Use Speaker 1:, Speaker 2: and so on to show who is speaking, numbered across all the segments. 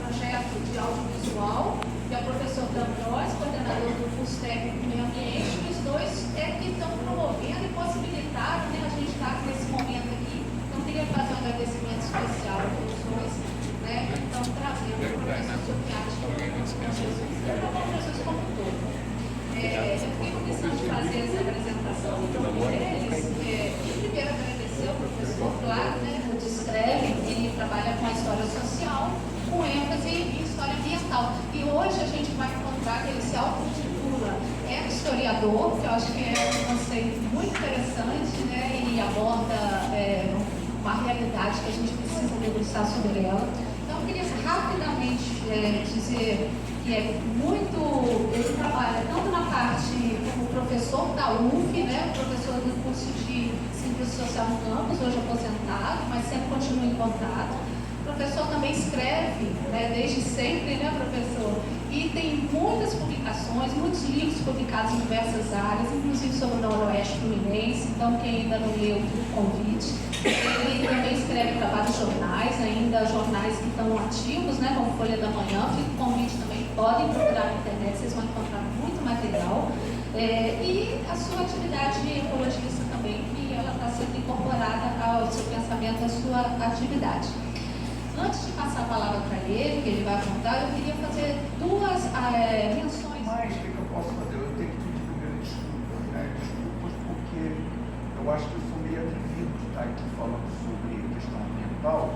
Speaker 1: projeto de audiovisual, que é o professor D'Ambrosio, coordenador do curso técnico de meio ambiente, e os dois que estão promovendo e possibilitaram, né, a gente estar nesse momento aqui. Então, queria fazer um agradecimento especial aos dois, né, que estão trazendo o professor Sofiati para o professor como um todo. Eu fiquei com a missão de fazer essa apresentação para eles. Primeiro, agradecer ao professor, claro, né, o descreve, ele trabalha com a história social, com ênfase em história ambiental. E hoje a gente vai encontrar que ele se autotitula historiador, que eu acho que é um conceito muito interessante, né, e aborda uma realidade que a gente precisa debruçar sobre ela. Então, eu queria rapidamente dizer que ele trabalha tanto na parte como professor da UF, né, professor do curso de Ciência Social no campus, hoje aposentado, mas sempre continua em contato. O professor também escreve, né, desde sempre, né, professor? E tem muitas publicações, muitos livros publicados em diversas áreas, inclusive sobre o Noroeste Fluminense. Então, quem ainda não leu, o convite. Ele também escreve para vários jornais, ainda jornais que estão ativos, né, como Folha da Manhã. Fica o convite também, podem procurar na internet, vocês vão encontrar muito material. E a sua atividade ecologista também, que ela está sendo incorporada ao seu pensamento, à sua atividade. Antes de passar a palavra para ele, que ele vai contar, eu queria fazer duas menções.
Speaker 2: Mas o que eu posso fazer? Eu tenho que pedir primeiro desculpas, né? Desculpas porque eu acho que eu sou meio atrevido de estar aqui falando sobre questão ambiental,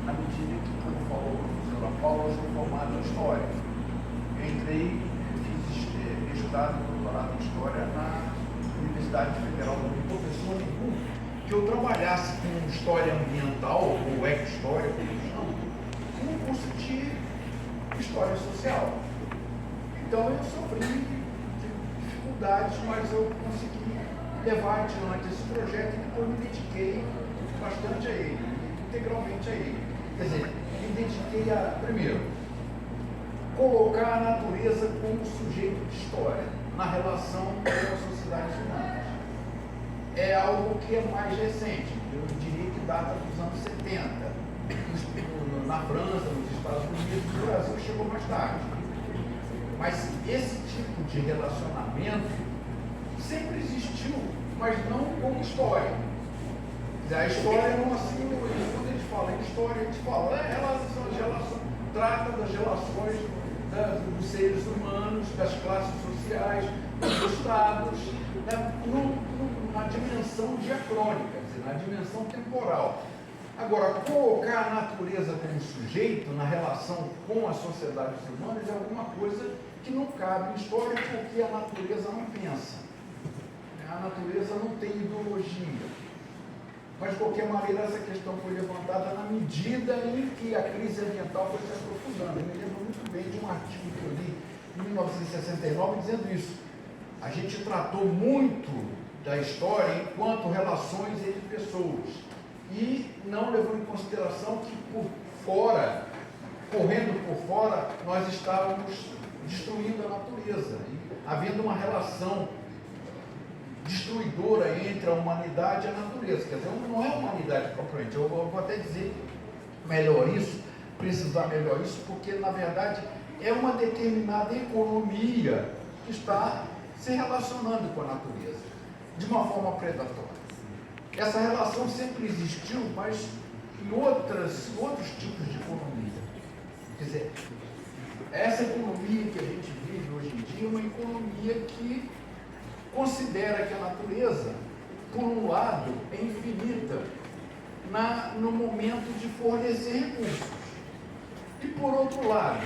Speaker 2: na medida que, como falou a professora Paula, eu sou formado em História. Eu entrei, fiz mestrado e doutorado em História na Universidade Federal do Rio. Professor nenhum que eu trabalhasse com História Ambiental, ou Eco-História, como eu chamo, com um curso de História Social. Então eu sofri dificuldades, mas eu consegui levar adiante esse projeto e depois me dediquei bastante a ele, integralmente a ele. Quer dizer, me dediquei a, primeiro, colocar a natureza como sujeito de história na relação com as sociedades humanas. É algo que é mais recente, eu diria que data dos anos 70. Na França, nos Estados Unidos, no Brasil chegou mais tarde. Mas esse tipo de relacionamento sempre existiu, mas não como história. A história não assim, quando a gente fala em história, a gente fala, trata das relações dos seres humanos, das classes sociais, dos estados, né, na dimensão diacrônica, na dimensão temporal. Agora, colocar a natureza como sujeito na relação com as sociedades humanas é alguma coisa que não cabe em história, porque a natureza não pensa. A natureza não tem ideologia. Mas, de qualquer maneira, essa questão foi levantada na medida em que a crise ambiental foi se aprofundando. Eu me lembro muito bem de um artigo que eu li em 1969 dizendo isso. A gente tratou muito da história enquanto relações entre pessoas e não levou em consideração que por fora, correndo por fora, nós estávamos destruindo a natureza, e havendo uma relação destruidora entre a humanidade e a natureza. Quer dizer, não é a humanidade propriamente. Eu vou até dizer melhor isso, precisar melhor isso, porque na verdade é uma determinada economia que está se relacionando com a natureza de uma forma predatória. Essa relação sempre existiu, mas em outros tipos de economia. Quer dizer, essa economia que a gente vive hoje em dia é uma economia que considera que a natureza, por um lado, é infinita no momento de fornecer recursos. E, por outro lado,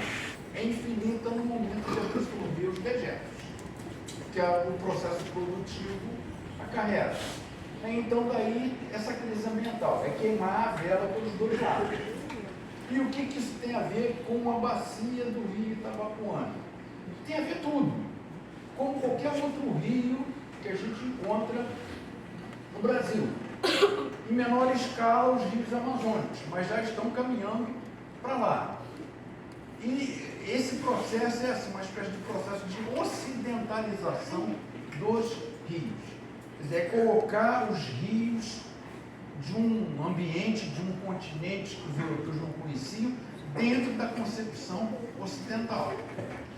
Speaker 2: é infinita no momento de absorver os dejetos, que o processo produtivo acarreta. Então, daí, essa crise ambiental é queimar a vela pelos dois lados. E o que isso tem a ver com a bacia do rio Itabapoana? Tem a ver tudo. Como qualquer outro rio que a gente encontra no Brasil. Em menor escala, os rios amazônicos, mas já estão caminhando para lá. E esse processo é assim, uma espécie de processo de ocidentalização dos rios. Quer dizer, é colocar os rios de um ambiente, de um continente que os europeus não conheciam, dentro da concepção ocidental.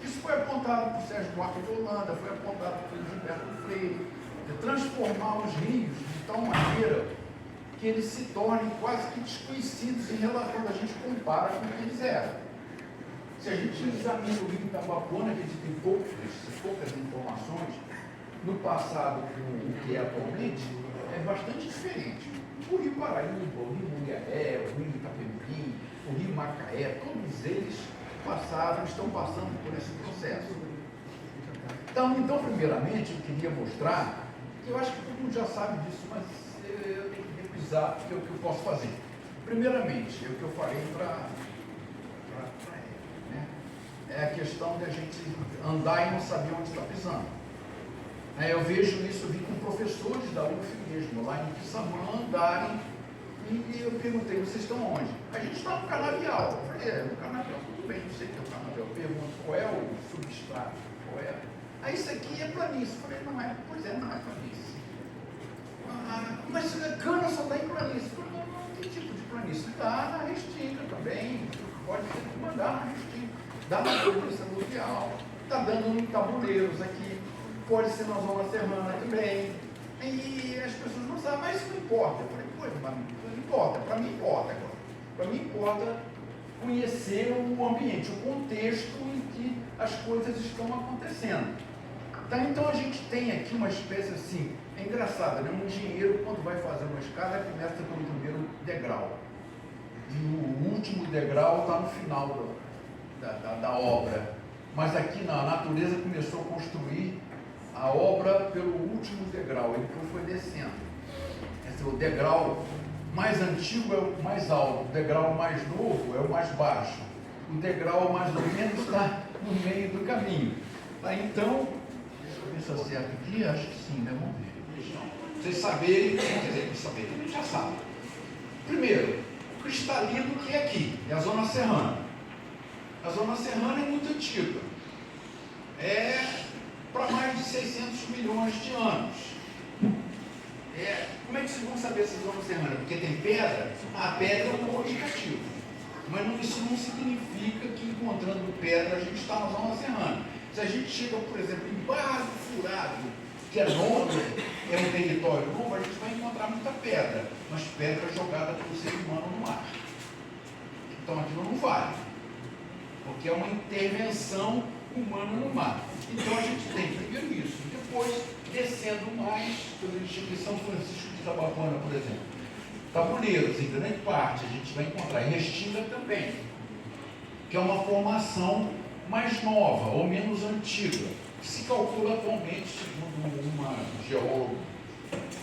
Speaker 2: Isso foi apontado por Sérgio Buarque de Holanda, foi apontado por Gilberto Freire, de transformar os rios de tal maneira que eles se tornem quase que desconhecidos em relação quando a gente compara com o que eles eram. Se a gente examina o rio Itabapuana, que a gente tem poucas informações, no passado com o que é atualmente, é bastante diferente. O rio Paraíba, o rio Mungueré, o rio Itapemirim, o rio Macaé, todos eles estão passando por esse processo. Então, primeiramente, eu queria mostrar, que eu acho que todo mundo já sabe disso, mas eu tenho que repisar, porque é o que eu posso fazer. Primeiramente, é o que eu falei para né? É a questão de a gente andar e não saber onde está pisando. Eu vejo isso, eu vi com professores da UF mesmo, lá em Quissamã, andarem, e eu perguntei, vocês estão onde? A gente está no canavial. Eu falei, no canavial, tudo bem, não sei o que é o canavial. Eu pergunto, qual é o substrato? Qual é? Aí isso aqui é planície. Eu falei, não é, pois é, não é planície. Mas cana só dá em planície. Eu falei, não, que tipo de planície? Dá na restinga também, pode ser que mandar na restinga. Dá na planície aluvial, está dando em tabuleiros aqui, pode ser na zona serrana também. E as pessoas não sabem, mas isso não importa. Eu falei, pois, mas não importa, para mim importa agora. Para mim importa conhecer o ambiente, o contexto em que as coisas estão acontecendo. Então a gente tem aqui uma espécie assim, é engraçado, né? Um engenheiro, quando vai fazer uma escada, começa pelo primeiro degrau. E o último degrau está no final da obra. Mas aqui na natureza começou a construir a obra pelo último degrau, ele foi descendo. O degrau mais antigo é o mais alto, o degrau mais novo é o mais baixo. O degrau mais ou menos está no meio do caminho. Então, deixa eu ver se eu acerto aqui, acho que sim, né? Vamos ver. Vocês saberem, quer dizer, vocês saberem, eles já sabem. Primeiro, o cristalino que é aqui, é a zona serrana. A zona serrana é muito antiga. É para mais de 600 milhões de anos. Como é que vocês vão saber essa zona serrana? Porque tem pedra? A pedra é um bom indicativo. Mas isso não significa que encontrando pedra a gente está na zona serrana. Se a gente chega, por exemplo, em Barra do Furado, que é novo, é um território novo, a gente vai encontrar muita pedra, mas pedra jogada pelo ser humano no mar. Então aquilo não vale, porque é uma intervenção humana no mar. Então a gente tem primeiro isso, depois descendo mais, quando a gente chega em São Francisco de Itabapuana, por exemplo, tabuleiros, em grande parte, a gente vai encontrar, e Restinga também, que é uma formação mais nova ou menos antiga, que se calcula atualmente, segundo uma geóloga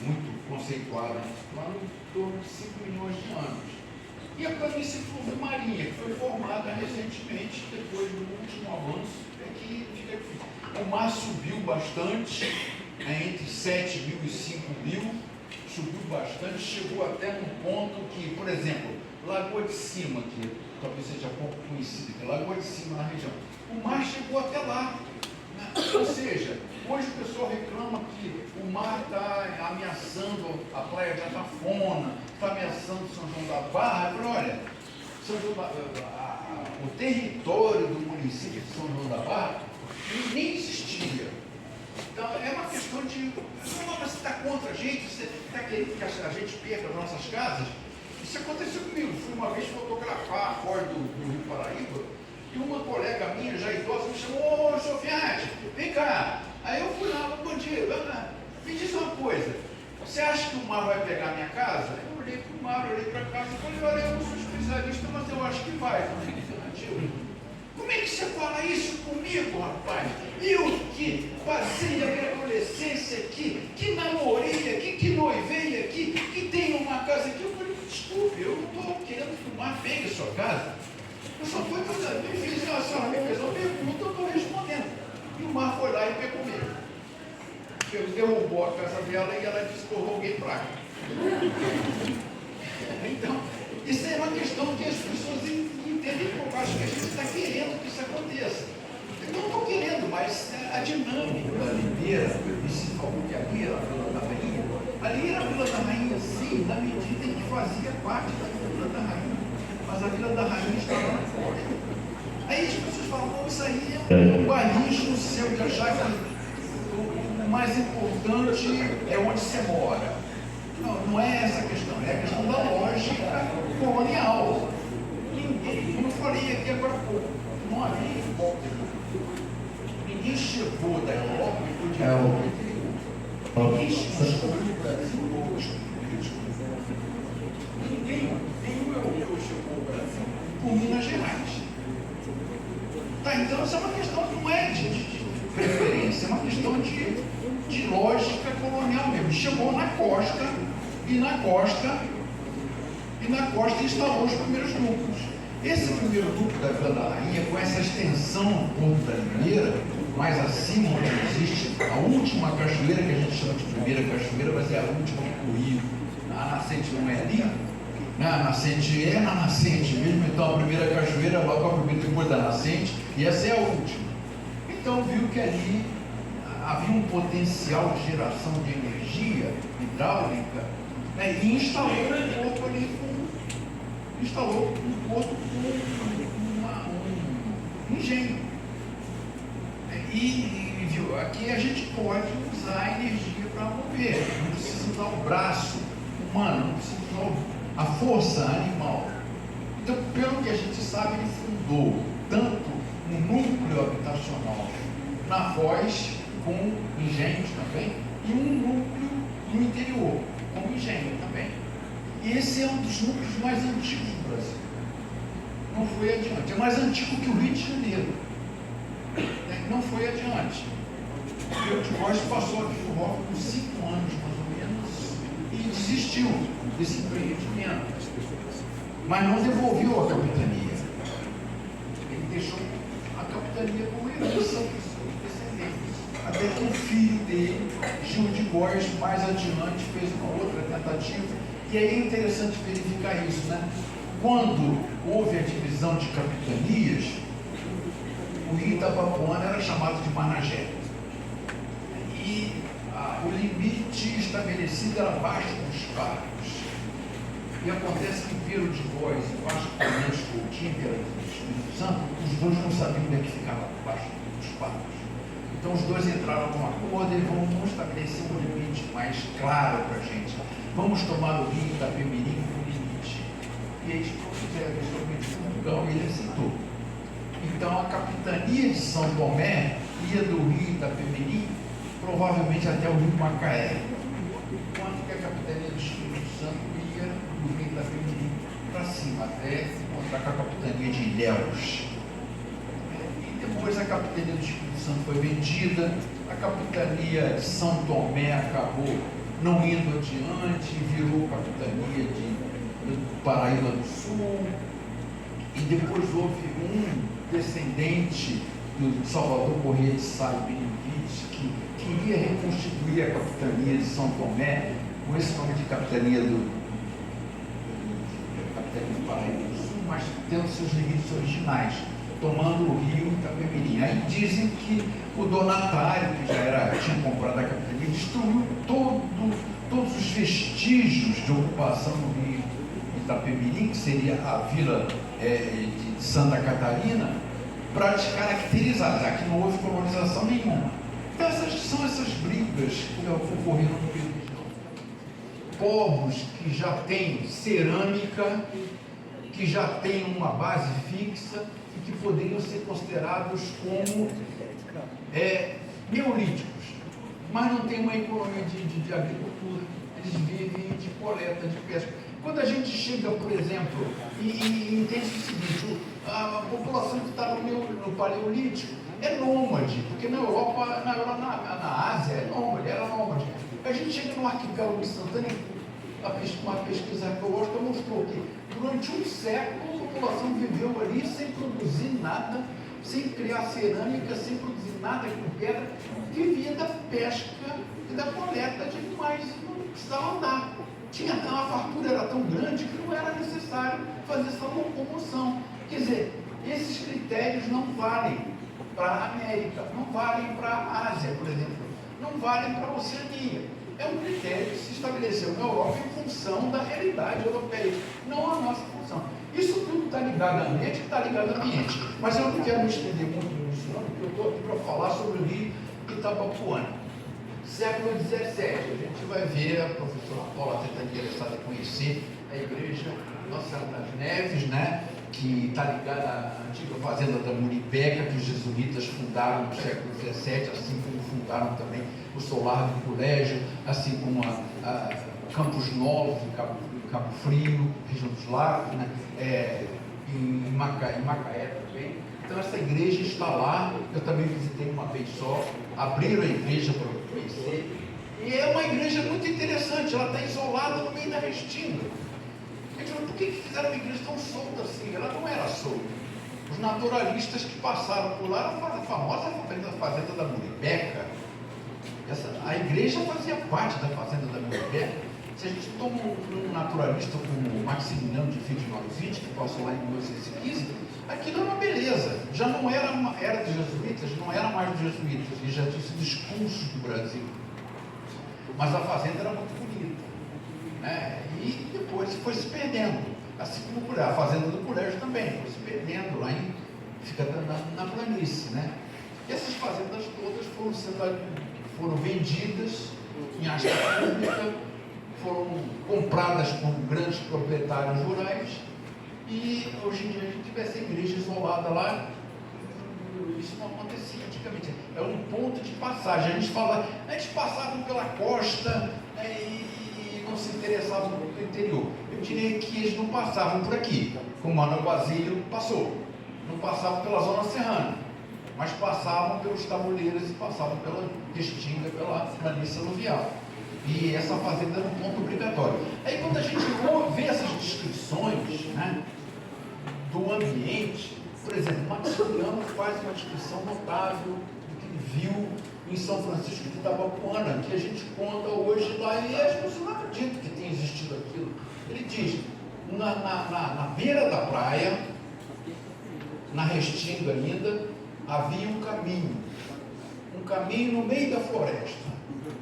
Speaker 2: muito conceituada, lá em torno de 5 milhões de anos. E a planície marinha, que foi formada recentemente, depois do último avanço, que fica aqui. O mar subiu bastante, entre 7 mil e 5 mil, subiu bastante, chegou até num ponto que, por exemplo, Lagoa de Cima, que talvez seja pouco conhecida, que é Lagoa de Cima na região, o mar chegou até lá. Ou seja, hoje o pessoal reclama que o mar está ameaçando a praia de Atafona, está ameaçando São João da Barra. Eu falei, olha, o território do município de São João da Barra nem existia. Então é uma questão de, não, mas você está contra a gente, você está querendo que a gente perca as nossas casas. Isso aconteceu comigo. Fui uma vez fotografar a fora do Rio Paraíba, e uma colega minha, já idosa, me chamou, ô, senhor Fiat, vem cá. Aí eu fui lá, bom dia, me diz uma coisa, você acha que o mar vai pegar a minha casa? Eu olhei para o mar, olhei para a casa, e falei, olha, eu não sou especialista, mas eu acho que vai. Como é que você fala isso comigo, rapaz? Eu que passei a minha adolescência aqui, que namorei aqui, que noivei aqui, que tenho uma casa aqui. Eu falei, desculpe, eu não estou querendo que o mar pegue a sua casa. Eu só fui pensando, a senhora me fez uma pergunta, eu estou respondendo. E o mar foi lá e pegou mesmo. Ele derrubou a casa dela e ela disse que eu roguei praga. Então, isso é uma questão que as pessoas entendem, porque eu acho que a gente está querendo que isso aconteça. Eu não estou querendo, mas a dinâmica da Limeira, e se falou que ali era a Vila da Rainha, ali era a Vila da Rainha, sim, na medida em que fazia parte da Vila da Rainha. mas a Vila da Rainha estava na costa. Aí as pessoas falam, pô, isso aí é um barrismo seu de achar que o mais importante é onde você mora. Não, não é essa a questão, é a questão da lógica colonial. Ninguém, como eu falei aqui agora há pouco, não havia hipótese. Ninguém chegou da Europa e foi direto ao interior. Ninguém chegou do Brasil hoje. Ninguém, nenhum europeu chegou ao Brasil por Minas Gerais. Tá, então essa é uma questão que não é de preferência, é uma questão de lógica colonial mesmo. Chegou na costa e na costa instalou os primeiros núcleos. Esse primeiro núcleo da Vila da Rainha, com essa extensão do Porto da Limeira, mais acima onde existe a última cachoeira, que a gente chama de primeira cachoeira, vai ser a última do Rio. A nascente não é ali? A nascente é na nascente mesmo, então a primeira cachoeira logo a primeira depois da nascente, e essa é a última. Então viu que ali havia um potencial de geração de energia hidráulica, né, e instalou um porto ali com um engenho. E viu, aqui a gente pode usar a energia para mover, não precisa usar o braço humano, não precisa usar a força animal. Então, pelo que a gente sabe, ele fundou tanto um núcleo habitacional na Foz, com engenhos também, e um núcleo no interior, com engenho também. E esse é um dos núcleos mais antigos do Brasil. Não foi adiante. É mais antigo que o Rio de Janeiro. Não foi adiante. O Pedro de Góes passou aqui por volta por 5 anos, mais ou menos, e desistiu desse empreendimento. Mas não devolveu a capitania. Ele deixou a capitania como herança para os seus descendentes. Até que o filho dele, Gil de Góes, mais adiante, fez uma outra tentativa. E aí é interessante verificar isso, né? Quando houve a divisão de capitanias, o Rio Itabapoana era chamado de Managé. E o limite estabelecido era abaixo dos Pagos. E acontece que Pedro de Góes e Vasco Fernandes Coutinho, que era do Espírito Santo, os dois não sabiam onde é que ficava abaixo dos Pagos. Então os dois entraram num acordo e vamos estabelecer um limite mais claro para a gente. Vamos tomar o Rio Itapemirim como limite. E eles propuseram esse Portugal e ele aceitou. Então a capitania de São Tomé ia do Rio Itapemirim provavelmente até o Rio Macaé, enquanto que a capitania do Espírito Santo ia do Rio Itapemirim para cima, até se encontrar com a capitania de Ilhéus. E depois a capitania do Espírito Santo foi vendida, a capitania de São Tomé acabou não indo adiante, virou capitania do Paraíba do Sul, e depois houve um descendente do Salvador Corrêa de Sá e Benevides que queria reconstituir a capitania de São Tomé com esse nome de capitania do Paraíba do Sul, mas tendo seus limites originais, tomando o Rio Itapemirim. Aí dizem que o donatário, que já tinha comprado a capitania, destruiu todos os vestígios de ocupação no Rio Itapemirim, que seria a vila de Santa Catarina, para descaracterizar, já que não houve colonização nenhuma. Então são essas brigas que ocorreram no Rio de Janeiro. Povos que já têm cerâmica, que já têm uma base fixa e que poderiam ser considerados como neolíticos, mas não tem uma economia de agricultura, eles vivem de coleta, de pesca. Quando a gente chega, por exemplo, e entende o seguinte, a população que está no Paleolítico é nômade, porque na Europa, na Ásia é nômade, era nômade. A gente chega no arquipélago de Santana, uma pesquisa arqueológica mostrou que durante um século a população viveu ali sem produzir nada, sem criar cerâmica, sem produzir nada com pedra, vivia da pesca e da coleta de animais, não precisava andar. A fartura era tão grande que não era necessário fazer essa locomoção. Quer dizer, esses critérios não valem para a América, não valem para a Ásia, por exemplo, não valem para a Oceania. É um critério que se estabeleceu na Europa em função da realidade europeia, não a nossa função.
Speaker 3: Isso tudo está ligado à mente, está ligado ao ambiente. Mas eu não quero me estender muito nisso, não, porque eu estou aqui para falar sobre o Rio Itabapoana. Século XVII, a gente vai ver, a professora Paula está interessada em conhecer a igreja Nossa Senhora das Neves, né? Que está ligada à antiga fazenda da Muribeca, que os jesuítas fundaram no século XVII, assim como fundaram também o solar do colégio, assim como a Campos Novos, em Cabo Frio, região dos Lagos, né? Em Macaé também. Então essa igreja está lá, eu também visitei uma vez só, abriram a igreja para eu conhecer, e é uma igreja muito interessante, ela está isolada no meio da Restinga. Por que fizeram uma igreja tão solta assim? Ela não era solta. Os naturalistas que passaram por lá, a famosa fazenda da Muribeca, a igreja fazia parte da fazenda da Muribeca. Se a gente toma um naturalista como Maximiliano de Fitzmaurice, que passou lá em 1915, aquilo era uma beleza. Já não era dos jesuítas, não era mais dos jesuítas, eles já tinham sido expulsos do Brasil. Mas a fazenda era muito bonita, né? E depois foi se perdendo, assim como a fazenda do colégio também, foi se perdendo lá fica na planície, né? E essas fazendas todas foram vendidas em asta pública, foram compradas por grandes proprietários rurais, e hoje em dia a gente vê essa igreja isolada lá. Isso não acontecia antigamente, é um ponto de passagem. A gente passava pela costa, e não se interessavam pelo interior. Eu diria que eles não passavam por aqui, como Manuel Basílio passou, não passavam pela zona serrana, mas passavam pelos tabuleiros e passavam pela Restinga, pela planície aluvial. E essa fazenda era um ponto obrigatório. Aí quando a gente vê essas descrições, né, do ambiente, por exemplo, Maximiliano faz uma descrição notável do que ele viu em São Francisco de Itabapoana, que a gente conta hoje lá, e as pessoas não acreditam que tenha existido aquilo. Ele diz, na beira da praia, na Restinga ainda, havia um caminho no meio da floresta.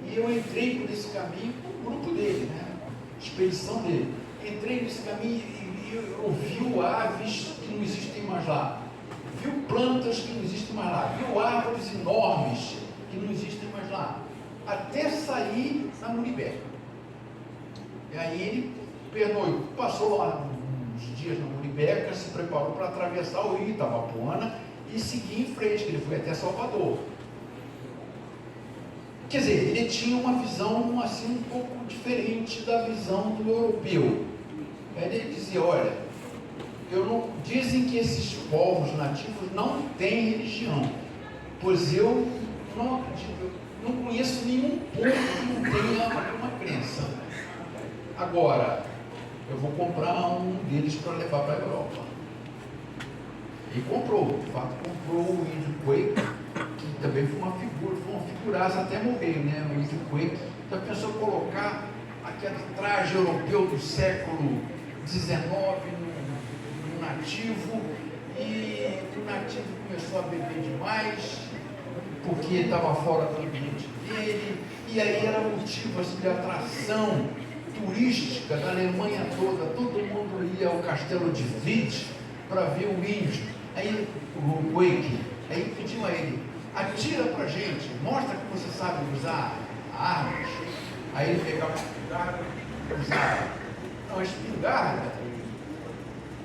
Speaker 3: E eu entrei por esse caminho com o grupo dele, né? Expedição dele. Entrei nesse caminho e ouviu aves que não existem mais lá. Viu plantas que não existem mais lá. Viu árvores enormes que não existem mais lá. Até sair na Muribeca. E aí ele passou lá uns dias na Muribeca, se preparou para atravessar o rio Itabapoana e seguir em frente, que ele foi até Salvador. Quer dizer, ele tinha uma visão assim um pouco diferente da visão do europeu. Aí ele dizia, olha, dizem que esses povos nativos não têm religião, pois eu não acredito, eu não conheço nenhum povo que não tenha uma crença. Agora, eu vou comprar um deles para levar para a Europa. E comprou, de fato comprou o índio Quaker, que também foi uma figuraça até morrer, né? O índio Quaker. Já pensou colocar aquele traje europeu do século XIX no nativo, e o nativo começou a beber demais, porque estava fora do ambiente dele, e aí era motivo assim, de atração turística da Alemanha toda, todo mundo ia ao castelo de Witt para ver o índio. Aí o Quaker, aí pediu a ele, atira pra gente, mostra que você sabe usar armas. Aí ele pegava a espingarda, usava. Não, a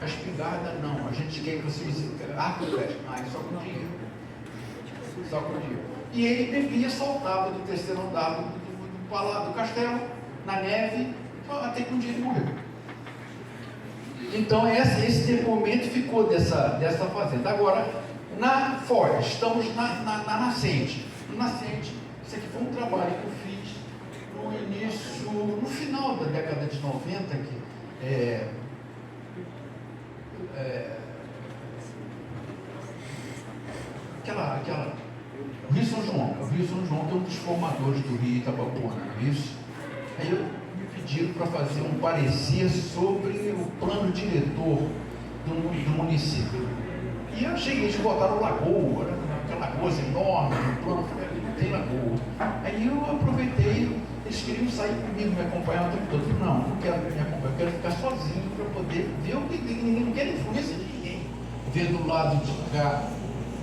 Speaker 3: espingarda não, a gente quer que você use arco e flecha. Só com dinheiro. Só com dinheiro. E ele bebia, saltava do terceiro andar do castelo, na neve, até que um dia ele morreu. Então esse momento ficou dessa fazenda. Agora, na Foz, estamos na Nascente. No Nascente, isso aqui foi um trabalho que eu fiz no final da década de 90, o Rio São João que é um dos formadores do Rio Itabapoana, não é isso? Aí me pediram para fazer um parecer sobre o plano diretor do município. E eu cheguei, eles botaram lagoa, aquela lagoa enorme no plano, eu falei, não tem lagoa. Aí eu aproveitei, Eles queriam sair comigo, me acompanhar o tempo todo. Eu falei, não, não quero me acompanhar, eu quero ficar sozinho para poder ver o que ninguém, não quero influência de ninguém. Ver do lado de cá,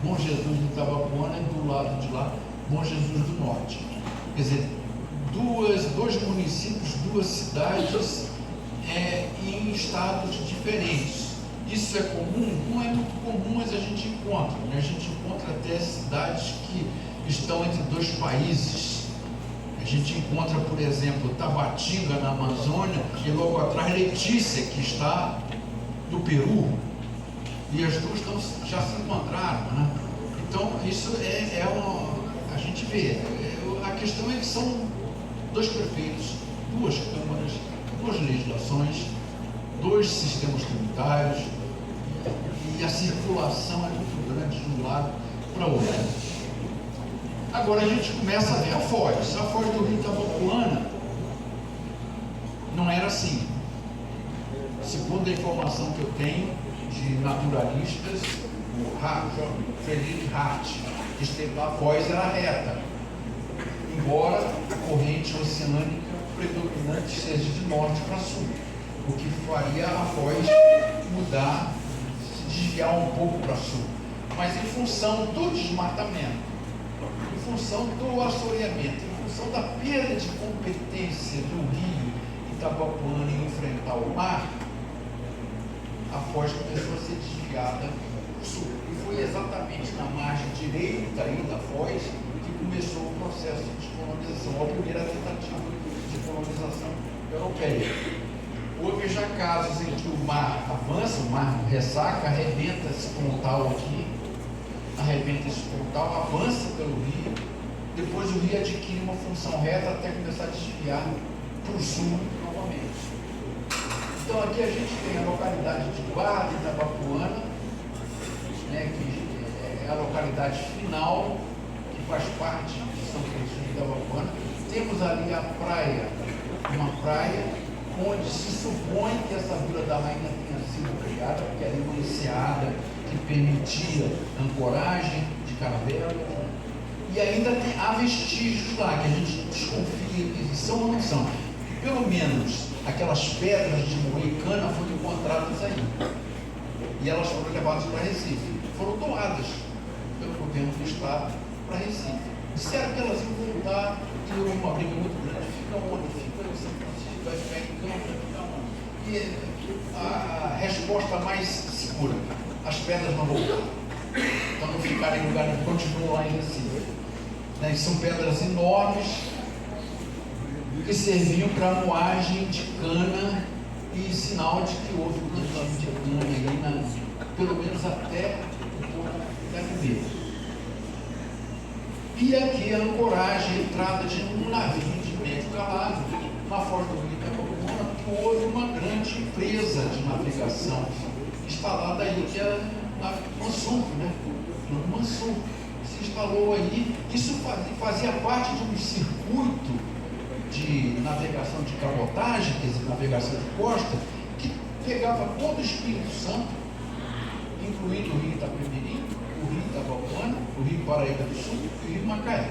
Speaker 3: Bom Jesus do Itabapoana, e do lado de lá, Bom Jesus do Norte. Quer dizer, dois municípios, duas cidades em estados diferentes. Isso é comum? Não é muito comum, mas a gente encontra. Né? A gente encontra até cidades que estão entre dois países. A gente encontra, por exemplo, Tabatinga, na Amazônia, e logo atrás Letícia, que está no Peru. E as duas já se encontraram. Né? Então, isso a gente vê. A questão é que são dois prefeitos, duas câmaras, duas legislações, dois sistemas tributários, e a circulação é muito grande de um lado para o outro. Agora a gente começa a ver a Foz. A Foz do Rio Itabapoana não era assim. Segundo a informação que eu tenho de naturalistas, o Frederic Hart, que esteve lá, a Foz era reta, embora a corrente oceânica predominante seja de norte para sul, o que faria a Foz mudar, se desviar um pouco para sul. Mas em função do desmatamento, em função do assoreamento, em função da perda de competência do rio Itabapoana em enfrentar o mar, a Foz começou a ser desviada para o sul. E foi exatamente na margem direita aí da Foz que começou o processo de descolonização, a primeira tentativa de colonização europeia. Houve já casos em que o mar avança, o mar ressaca, arrebenta esse pontal aqui, avança pelo rio, depois o rio adquire uma função reta até começar a desviar para o sul novamente. Então aqui a gente tem a localidade de Guarda Itabapoana, né, que é a localidade final, que faz parte de São Francisco de Itabapoana. Temos ali a praia, uma praia onde se supõe que essa Vila da Rainha tenha sido criada, porque ali uma enseada que permitia ancoragem de caravelas, e ainda há vestígios lá que a gente desconfia que são ou não são. Pelo menos aquelas pedras de moer cana foram encontradas aí, e elas foram levadas para Recife, foram doadas pelo governo do estado para Recife. Disseram que elas iam voltar e houve uma briga muito grande. Fica onde? Fica em São Francisco, vai ficar em Campo, vai ficar onde? E a resposta mais segura: as pedras não voltaram. Então não ficaram em lugar nenhum, continuam lá em Recife. Né? São pedras enormes que serviam para moagem de cana e sinal de que houve um plantio de cana aí, pelo menos até o Porto da Ribeira. E aqui a ancoragem, a entrada de um navio de médio calado na Foz do Rio Itabapoana, porque houve uma grande empresa de navegação instalada aí, que é a Mansur, né? Mansur se instalou aí. Isso fazia parte de um circuito de navegação de cabotagem, quer dizer, navegação de costa, que pegava todo o Espírito Santo, incluindo o Rio Itapemirim, o Rio Itabapoana, o Rio Paraíba do Sul e o Rio Macaé.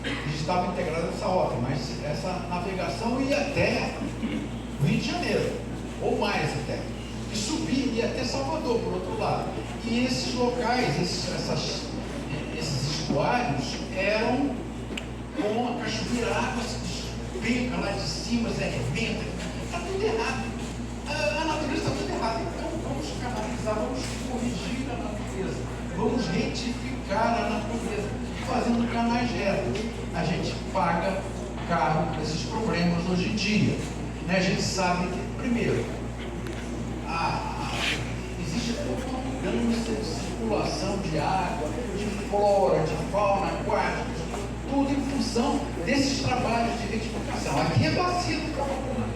Speaker 3: Eles estavam integrados nessa rota, mas essa navegação ia até o Rio de Janeiro, ou mais até, e subir, ia até Salvador, por outro lado. E esses locais, esses estuários, eram com a cachoeira, a água se despenca lá de cima, se arrebenta. Está tudo errado. A natureza está tudo errada. Então vamos canalizar, vamos corrigir a natureza, vamos retificar a natureza, fazendo canais retos. A gente paga caro esses problemas hoje em dia. Né? A gente sabe que, primeiro, existe toda uma mudança de circulação de água, de flora, de fauna aquática, tudo em função desses trabalhos de retificação. Aqui é bacia do Itabapoana.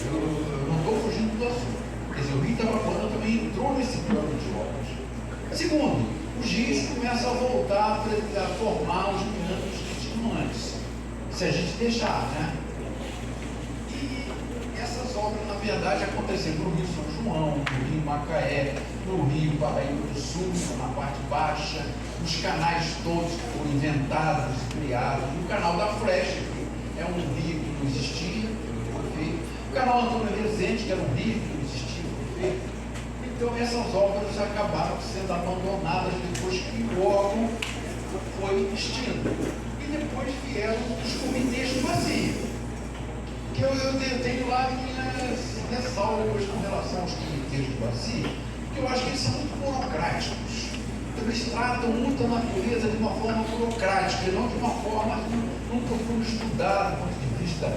Speaker 3: Eu não estou fugindo do assunto. Quer dizer, o Rio Itabapoana também entrou nesse plano de obras. Segundo, os rios começam a voltar a formar os meandros que tinham antes, se a gente deixar, né? E essas obras, na verdade, aconteceram no Rio São João, no Rio Macaé, no Rio Paraíba do Sul, na parte baixa, os canais todos que foram inventados e criados, o canal da Flecha, é um rio que não existia, foi feito. O canal Antônio Rezende, que era um rio que não existia, foi feito. Então essas obras acabaram sendo abandonadas depois que o órgão foi extinto. E depois vieram os comitês de bacia. Que eu tenho lá minhas ressalvas com relação aos comitês de bacia, que eu acho que eles são muito burocráticos. Eles tratam muito a natureza de uma forma burocrática, e não de uma forma não profundo estudar do ponto de vista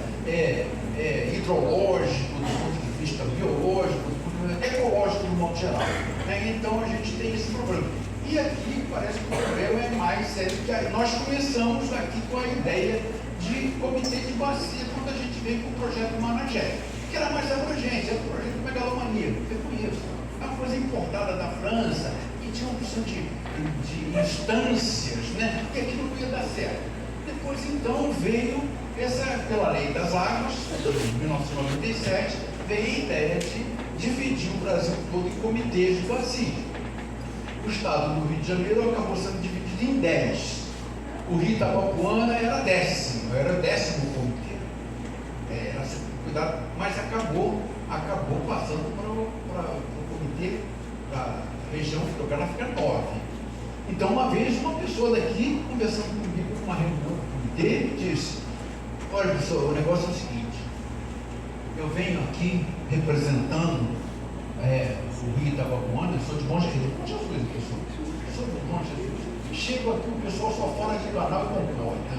Speaker 3: hidrológico, do ponto de vista biológico, do ponto de vista ecológico de modo geral. Né? Então a gente tem esse problema. E aqui parece que o problema é mais sério, que nós começamos aqui com a ideia de comitê de bacia, quando a gente veio com o projeto Managé, que era mais abrangente, era um projeto megalomaníaco, eu conheço. É uma coisa importada da França, e tinha uma opção de instâncias, né? E aquilo não ia dar certo. Depois, então, veio pela Lei das Águas, de 1997, veio a ideia de dividir o Brasil todo em comitês de bacia. O estado do Rio de Janeiro acabou sendo dividido em 10. O Rio Itabapuana era 10º, era o 10º comitê. Era cuidado, mas acabou passando para o comitê da região hidrográfica 9. Então, uma vez, uma pessoa daqui, conversando comigo numa reunião do comitê, disse: olha, pessoal, o negócio é o seguinte, eu venho aqui representando o Rio Itabapuana, eu sou de Bom Jesus, eu sou de Bom Jesus. Chego aqui, o pessoal só fala de Guanal e concorda.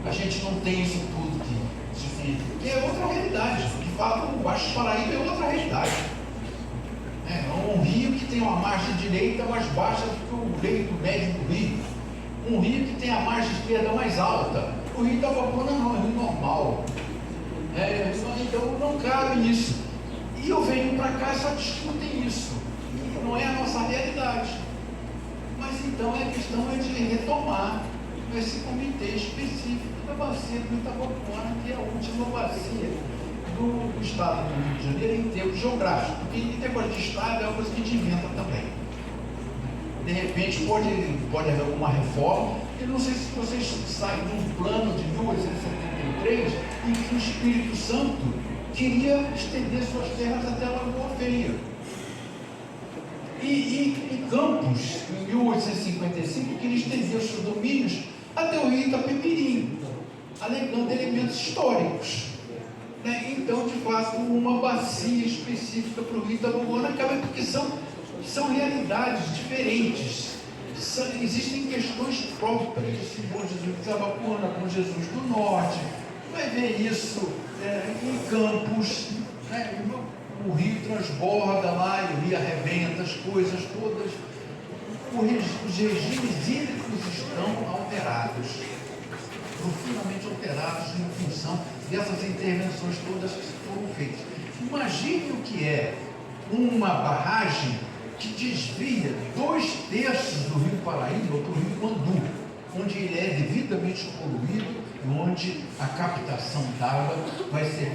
Speaker 3: A gente não tem isso tudo que é outra realidade. De fato, o Baixo Paraíba é outra realidade. É um rio que tem uma margem direita mais baixa do que o leito médio do rio. Um rio que tem a margem esquerda mais alta. O Rio Itabapuana não, é um rio normal. Então não cabe nisso. E eu venho para cá e só discutem isso. Não é a nossa realidade. Mas então a questão é de retomar esse comitê específico da bacia do Itabapuana, que é a última bacia do estado do Rio de Janeiro em termos geográficos. E negócio de estado é uma coisa que a gente inventa também. De repente pode haver alguma reforma. Eu não sei se vocês sabem de um plano de 1873 em que o Espírito Santo queria estender suas terras até a Lagoa Feia. E Campos, em 1855, queria estender os seus domínios até o Rio Itapemirim, alegando elementos históricos. Né? Então, de fato, uma bacia específica para o Rio Itabapuana acaba porque são realidades diferentes. Existem questões próprias. Bom Jesus de Itabapuana, Bom Jesus do Norte, vai ver isso em Campos, né? O rio transborda lá e o rio arrebenta, as coisas todas. Os regimes hídricos estão alterados, profundamente alterados em função dessas intervenções todas que foram feitas. Imagine o que é uma barragem que desvia 2/3 do rio Paraíba para o rio Guandu, onde ele é devidamente poluído e onde a captação d'água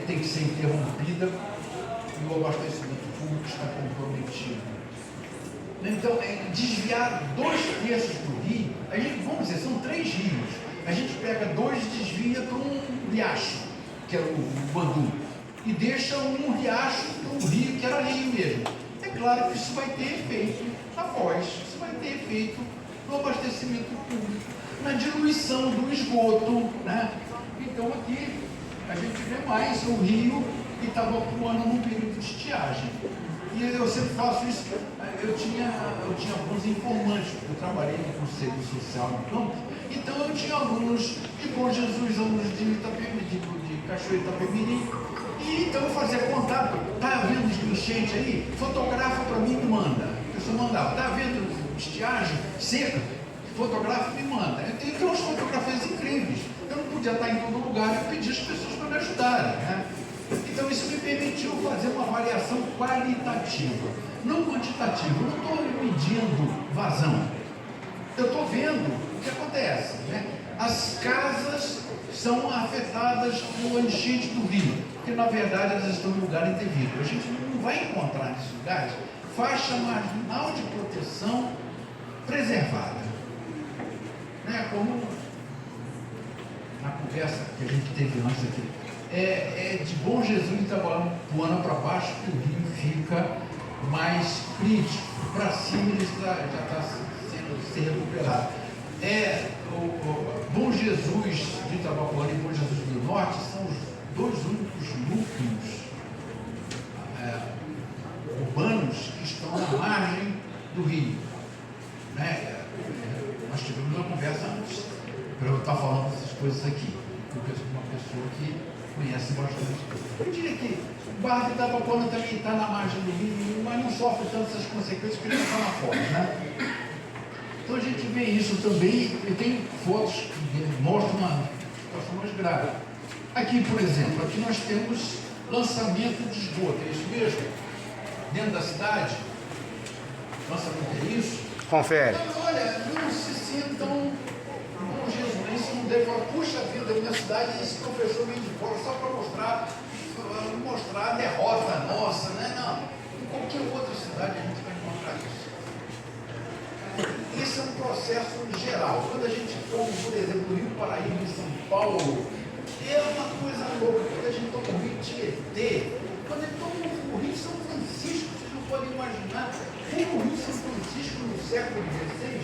Speaker 3: tem que ser interrompida e o abastecimento público está comprometido. Então, desviar 2/3 do rio, vamos dizer, são 3 rios. A gente pega 2 e desvia para um riacho, que é o Guandu, e deixa um riacho para um rio, que era rio mesmo. É claro que isso vai ter efeito na Foz, isso vai ter efeito no abastecimento público, na diluição do esgoto, né? Então, aqui a gente vê mais o rio Itabapuana num período de estiagem. E eu sempre faço isso. Eu tinha alguns informantes, eu trabalhei no Conselho Social no campo, então eu tinha alunos de Bom Jesus, alunos de Cachoeira Itapemirim, e então eu fazia contato. Está vendo enchente aí? Fotografa para mim e me manda. A pessoa mandava. Está vendo estiagem, seca? Fotografa e me manda. Eu tenho umas fotografias incríveis. Eu não podia estar em todo lugar, eu pedi as pessoas para me ajudarem, né? Então isso me permitiu fazer uma avaliação qualitativa, não quantitativa. Eu não estou medindo vazão. Eu estou vendo o que acontece, né? As casas são afetadas pela enchente do rio, porque na verdade elas estão em lugar indevido. A gente não vai encontrar nesses lugares faixa marginal de proteção preservada, né? Como na conversa que a gente teve antes aqui, é de Bom Jesus de Itabapuana para baixo, que o rio fica mais crítico. Para cima ele já está sendo recuperado. O Bom Jesus de Itabapuana e Bom Jesus do Norte são os dois únicos núcleos urbanos que estão na margem do rio. Né? Nós tivemos uma conversa antes para eu estar falando essas coisas aqui, porque eu sou uma pessoa que conhece bastante. Eu diria que o bairro de Itabapuana também está na margem do rio, mas não sofre tanto essas consequências porque ele está na fora, né? Então a gente vê isso também. Eu tenho fotos que mostram uma situação mais grave. Aqui, por exemplo, aqui nós temos lançamento de esgoto, é isso mesmo? Dentro da cidade? Lançamento é isso?
Speaker 2: Confere.
Speaker 3: Olha, não se sintam um jesuense, não deve falar, puxa vida, minha cidade, esse professor vem de fora só para mostrar a derrota nossa, né? Não, em qualquer outra cidade a gente vai encontrar isso. Isso é um processo geral. Quando a gente toma, por exemplo, o Rio Paraíba em São Paulo, é uma coisa louca. Quando a gente toma o Rio Tietê, quando a gente toma o Rio São Francisco, vocês não podem imaginar como o Rio São Francisco no século XVI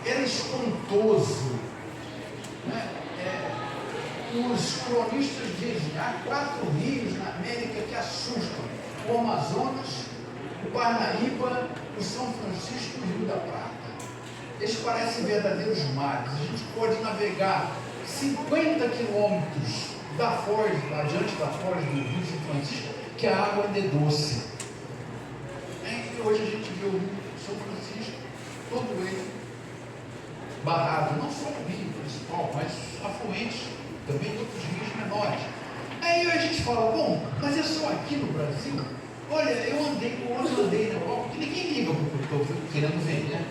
Speaker 3: era espantoso. Né? Os cronistas dizem, há 4 rios na América que assustam: o Amazonas, o Parnaíba, o São Francisco e o Rio da Prata. Eles parecem verdadeiros mares. A gente pode navegar 50 quilômetros da foz, adiante da foz do Rio São Francisco, que a água ainda é doce. E hoje a gente vê o Rio São Francisco, todo ele barrado, não só o rio principal, mas afluentes também de outros rios menores. Aí a gente fala, bom, mas é só aqui no Brasil? Olha, eu andei na Europa, que ninguém liga para o que eu estou querendo ver, né?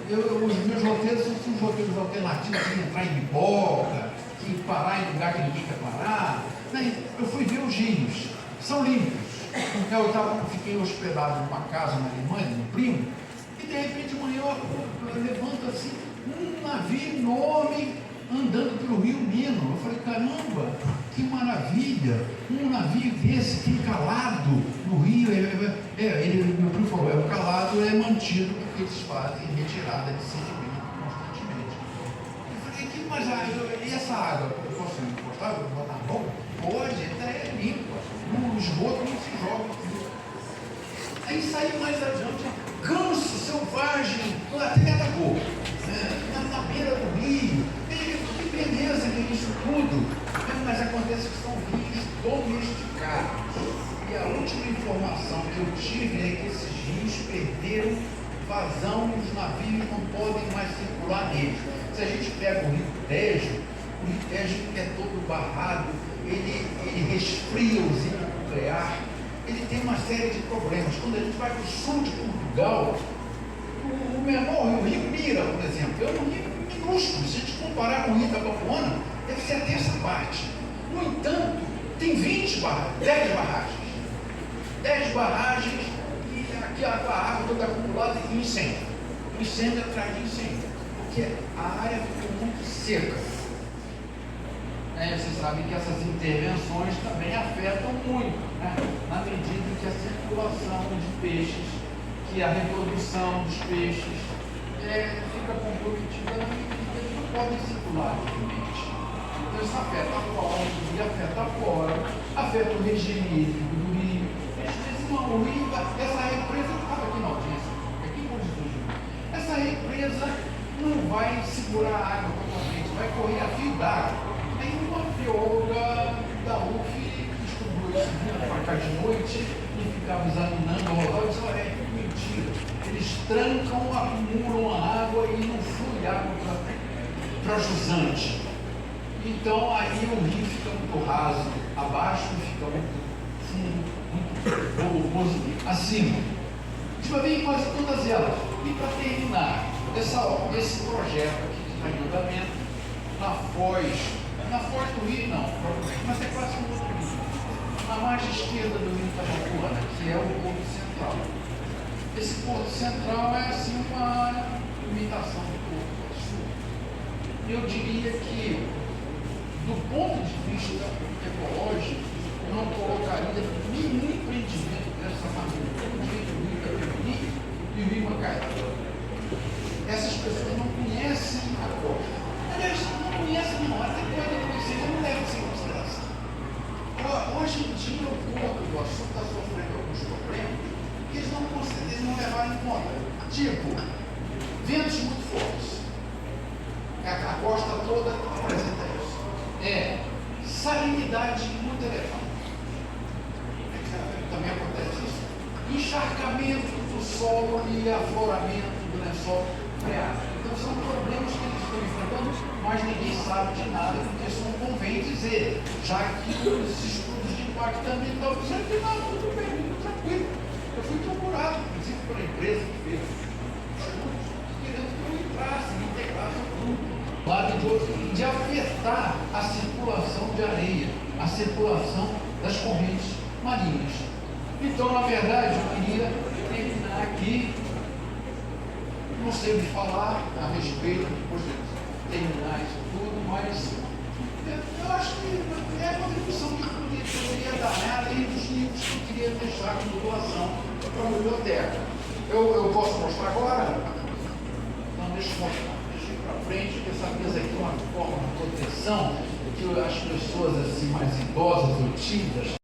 Speaker 3: Os meus roteiros são os roteiros alternativos, que entrar em biboca, que parar em lugar que ninguém quer parar. Eu fui ver os rios, são limpos. Eu fiquei hospedado numa casa na Alemanha, no primo, e de repente de manhã eu levanto assim, um navio enorme andando pelo rio Nino. Eu falei, caramba, que maravilha, um navio desse tem calado no rio. Meu primo falou, o calado é mantido porque eles fazem retirada de sedimento constantemente. Eu falei, mas e essa água? Eu posso encostar? Eu vou botar na boca? Pode, é limpa, no esgoto não se joga. Aí saiu mais adiante, ganso selvagem, até atacou, na beira do rio. Que beleza que é isso tudo. Mas acontece que são rios domesticados. E a última informação que eu tive é que esses rios perderam vazão e os navios não podem mais circular neles. Se a gente pega o Rio Tejo é todo barrado, ele resfria a usina nuclear, ele tem uma série de problemas. Quando a gente vai para o sul de Portugal, o menor rio, o Rio Mira, por exemplo, é um rio minúsculo. Se a gente comparar com o Rio Itabapuana, deve ser a terça parte. No entanto, tem 10 barragens. 10 barragens e aqui a água toda acumulada e incêndio. Incêndio atrás de incêndio, porque a área ficou muito seca. Vocês sabem que essas intervenções também afetam muito, né? Na medida que a circulação de peixes, que a reprodução dos peixes fica comprometida e eles não podem circular livremente. Então isso afeta a fauna do rio, afeta a flora, afeta o regime hídrico do rio. O rio, essa represa, eu estava aqui na audiência, aqui em Monte do Rio, essa represa não vai segurar a água totalmente, vai correr a fio d'água. Tem uma bióloga da UF que estudou isso para cá de noite e ficava examinando o relógio e disse, olha, é tudo mentira. Eles trancam, acumulam a água e não flui água para jusante. Então aí o rio fica muito raso abaixo, fica muito fundo, muito volumoso acima. A gente vai ver em quase todas elas. E para terminar, esse projeto aqui que está em andamento, na foz do rio não, mas é quase um outro rio. Na margem esquerda do rio Itabapuana, que é o Porto Central. Esse Porto Central é assim uma imitação do Porto do Sul. Eu diria que Do ponto de vista ecológico, eu não colocaria nenhum empreendimento dessa maneira, como feito no Rio Capibini e o Rio Macaé. Essas pessoas não conhecem a costa. Aliás, não conhecem não, até quando eu conheci, eu não levo isso em consideração. Hoje em dia, o Porto do Açu está sofrendo alguns problemas que eles não levaram em conta. Tipo, ventos muito fortes. A costa toda apresenta isso. Salinidade muito elevada. Também acontece isso. Encharcamento do solo e afloramento do lençol freático. Então são problemas que eles estão enfrentando, mas ninguém sabe de nada, porque isso não convém dizer, já que os estudos de impacto ambiental disseram que não, tudo bem, tudo tranquilo. Eu fui procurado, inclusive pela empresa que fez estudos, querendo que eu entrasse, me integrasse ao grupo, lado de afetar a circulação de areia, a circulação das correntes marinhas. Então, na verdade, eu queria terminar aqui. Não sei o que falar a respeito, depois de terminar isso tudo, mas eu acho que é a contribuição que eu poderia dar, né? Além dos livros que eu queria deixar como doação para a biblioteca. Eu posso mostrar agora? Não, deixa eu mostrar. Deixa eu ir para frente, porque essa mesa aqui é uma forma de proteção que as pessoas assim mais idosas ou tímidas